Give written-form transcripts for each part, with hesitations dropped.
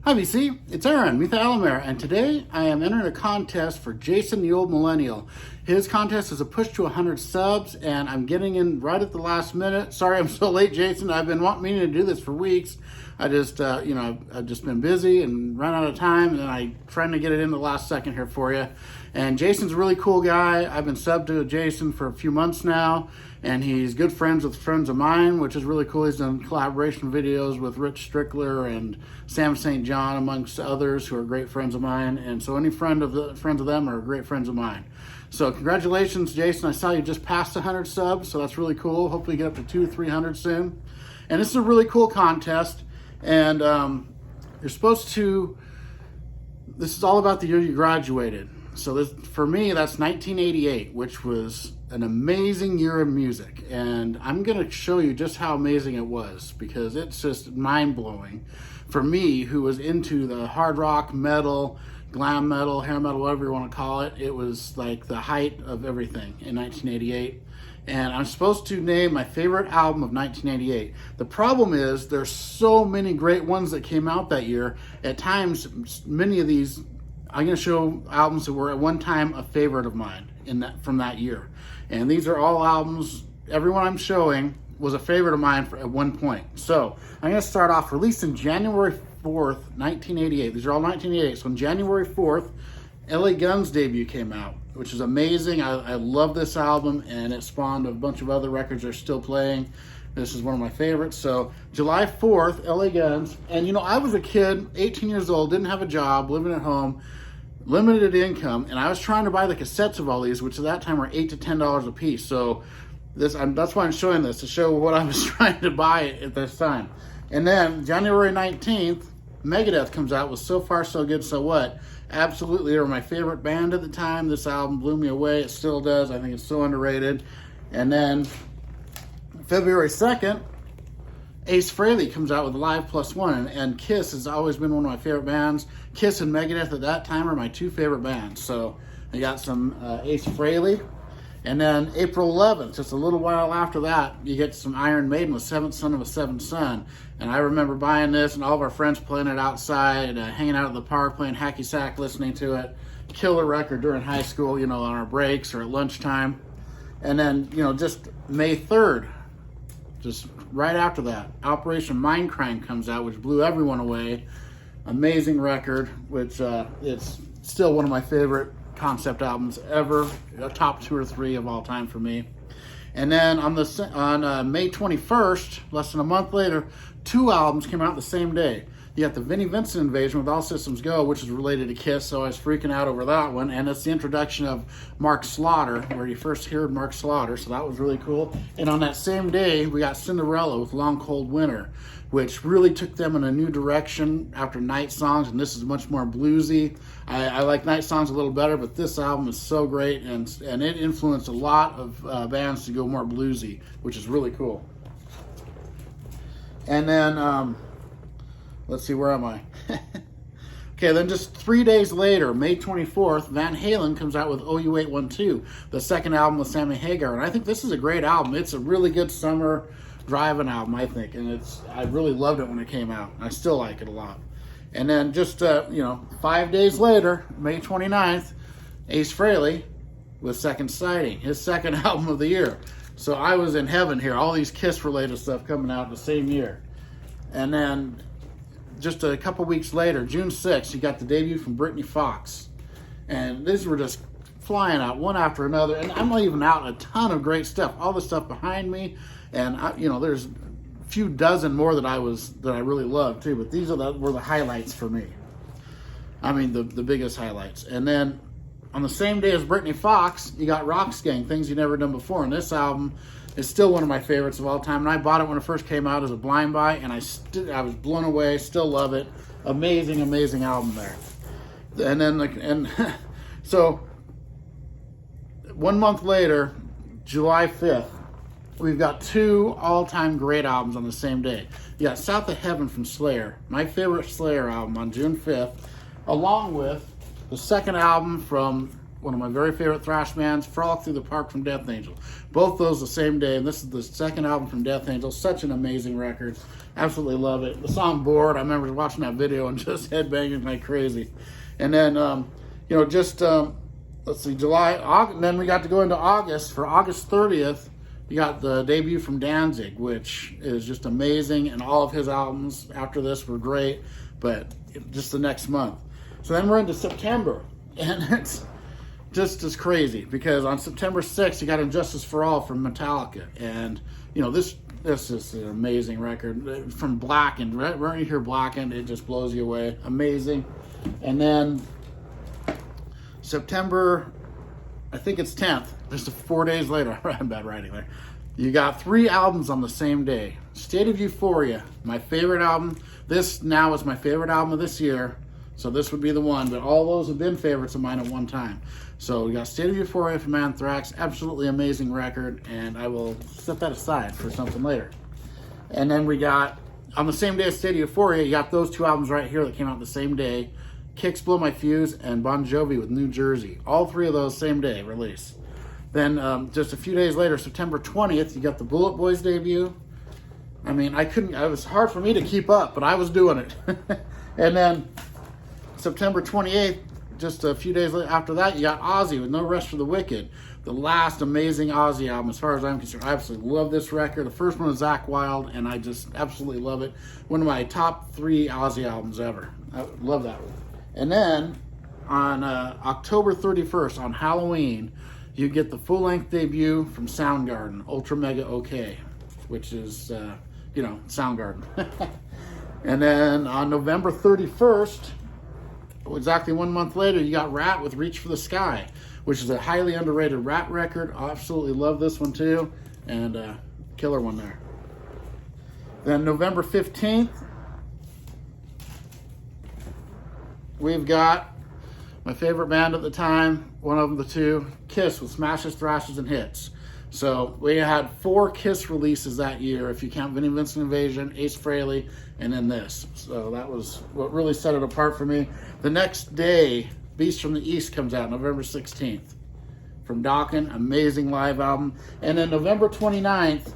Hi VC, it's Aaron, Mithalamere, and today I am entering a contest for Jason the Old Millennial. His contest is a push to 100 subs, and I'm getting in right at the last minute. Sorry I'm so late, Jason. I've been meaning to do this for weeks. I just, I've just been busy and run out of time, and I'm trying to get it in the last second here for you. And Jason's a really cool guy. I've been subbed to Jason for a few months now, and he's good friends with friends of mine, which is really cool. He's done collaboration videos with Rich Strickler and Sam St. John, amongst others, who are great friends of mine. And so any friends of them are great friends of mine. So congratulations, Jason. I saw you just passed 100 subs, so that's really cool. Hopefully you get up to 200-300 soon. And this is a really cool contest. And you're supposed to, this is all about the year you graduated. So this, for me, that's 1988, which was an amazing year of music. And I'm going to show you just how amazing it was, because it's just mind-blowing for me, who was into the hard rock, metal, glam metal, hair metal, whatever you want to call it. It was like the height of everything in 1988. And I'm supposed to name my favorite album of 1988. The problem is there's so many great ones that came out that year. At times, many of these, I'm going to show albums that were at one time a favorite of mine from that year. And these are all albums, everyone I'm showing was a favorite of mine at one point. So I'm going to start off, released in January 4th, 1988. These are all 1988. So on January 4th, LA Guns' debut came out, which is amazing. I love this album, and it spawned a bunch of other records that are still playing. This is one of my favorites. So July 4th, LA Guns. And you know, I was a kid, 18 years old, didn't have a job, living at home, limited income, and I was trying to buy the cassettes of all these, which at that time were $8 to $10 a piece. So that's why I'm showing this, to show what I was trying to buy at this time. And then January 19th, Megadeth comes out with So Far So Good So What. Absolutely, they were my favorite band at the time. This album blew me away. It still does. I think it's so underrated. And then February 2nd, Ace Frehley comes out with Live Plus One, and Kiss has always been one of my favorite bands. Kiss and Megadeth at that time are my two favorite bands. So I got some Ace Frehley. And then April 11th, just a little while after that, you get some Iron Maiden with Seventh Son of a Seventh Son. And I remember buying this and all of our friends playing it outside, hanging out at the park, playing hacky sack, listening to it. Killer record during high school, you know, on our breaks or at lunchtime. And then, you know, just May 3rd, just right after that, Operation Mindcrime comes out, which blew everyone away. Amazing record, which it's still one of my favorite concept albums ever, a top 2 or 3 of all time for me. And then on May 21st, less than a month later, 2 albums came out the same day. You got the Vinnie Vincent Invasion with All Systems Go, which is related to Kiss, so I was freaking out over that one. And it's the introduction of Mark Slaughter, where you first heard Mark Slaughter, so that was really cool. And on that same day, we got Cinderella with Long Cold Winter, which really took them in a new direction after Night Songs, and this is much more bluesy. I like Night Songs a little better, but this album is so great, and it influenced a lot of bands to go more bluesy, which is really cool. And then, let's see, where am I? Okay, then just 3 days later, May 24th, Van Halen comes out with OU812, the second album with Sammy Hagar, and I think this is a great album. It's a really good summer driving album, I think, and I really loved it when it came out. I still like it a lot. And then just 5 days later, May 29th, Ace Frehley with Second Sighting, his second album of the year. So I was in heaven here, all these Kiss related stuff coming out the same year. And then just a couple weeks later, June 6th, you got the debut from Brittany Fox, and these were just flying out one after another, and I'm leaving out a ton of great stuff, all the stuff behind me. And there's a few dozen more that I really loved too, but these were the highlights for me. I mean, the biggest highlights. And then on the same day as Brittany Fox, you got Roxgang, Things You've Never Done Before, and this album is still one of my favorites of all time. And I bought it when it first came out as a blind buy, and I was blown away. Still love it. Amazing, amazing album there. And then so 1 month later, July 5th. We've got 2 all-time great albums on the same day. You got South of Heaven from Slayer, my favorite Slayer album, on June 5th, along with the second album from one of my very favorite thrash bands, Frolic Through the Park from Death Angel. Both those the same day, and this is the second album from Death Angel. Such an amazing record. Absolutely love it. The song Bored, I remember watching that video and just headbanging like crazy. And then, let's see, August, then we got to go into August. For August 30th, you got the debut from Danzig, which is just amazing, and all of his albums after this were great, but just the next month. So then we're into September, and it's just as crazy, because on September 6th, you got Injustice for All from Metallica, and, this is an amazing record. From Blackened, right when you hear Blackened, it just blows you away. Amazing. And then September, I think it's 10th, just 4 days later, I'm bad writing there. You got 3 albums on the same day. State of Euphoria, my favorite album. This now is my favorite album of this year, so this would be the one, but all those have been favorites of mine at one time. So we got State of Euphoria from Anthrax, absolutely amazing record, and I will set that aside for something later. And then we got, on the same day as State of Euphoria, you got those 2 albums right here that came out the same day. Kicks Blow My Fuse and Bon Jovi with New Jersey. All 3 of those same day release. Then just a few days later, September 20th, you got the Bullet Boys debut. I mean, it was hard for me to keep up, but I was doing it. And then September 28th, just a few days after that, you got Ozzy with No Rest for the Wicked. The last amazing Ozzy album, as far as I'm concerned. I absolutely love this record. The first one is Zakk Wylde, and I just absolutely love it. One of my top 3 Ozzy albums ever. I love that one. And then on October 31st, on Halloween, you get the full-length debut from Soundgarden, Ultra Mega OK, which is, Soundgarden. And then on November 31st, exactly 1 month later, you got Rat with Reach for the Sky, which is a highly underrated Rat record. I absolutely love this one too, and killer one there. Then November 15th, we've got my favorite band at the time, one of them, the 2, Kiss with Smashes, Thrashes, and Hits. So we had 4 Kiss releases that year, if you count Vinnie Vincent Invasion, Ace Frehley, and then this. So that was what really set it apart for me. The next day, Beast from the East comes out, November 16th. From Dokken, amazing live album. And then November 29th,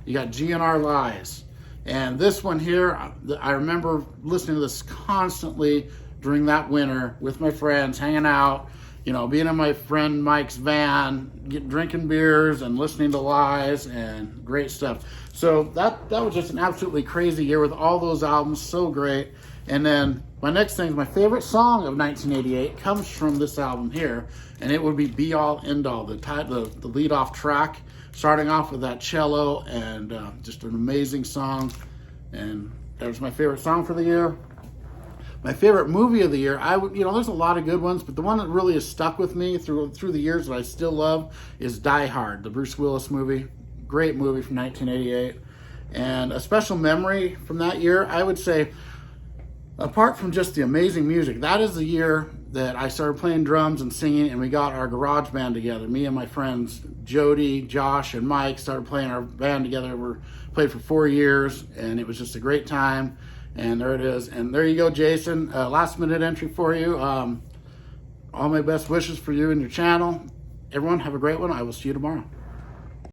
you got GNR Lies. And this one here, I remember listening to this constantly during that winter with my friends, hanging out, being in my friend Mike's van, drinking beers and listening to Lies, and great stuff. So that was just an absolutely crazy year with all those albums, so great. And then my next thing, my favorite song of 1988 comes from this album here, and it would be Be All End All, the lead off track, starting off with that cello, and just an amazing song. And that was my favorite song for the year. My favorite movie of the year, there's a lot of good ones, but the one that really has stuck with me through the years that I still love is Die Hard, the Bruce Willis movie. Great movie from 1988. And a special memory from that year, I would say, apart from just the amazing music, that is the year that I started playing drums and singing, and we got our garage band together. Me and my friends, Jody, Josh, and Mike, started playing our band together. We played for 4 years, and it was just a great time. And there it is. And there you go, Jason. Last minute entry for you. All my best wishes for you and your channel. Everyone, have a great one. I will see you tomorrow.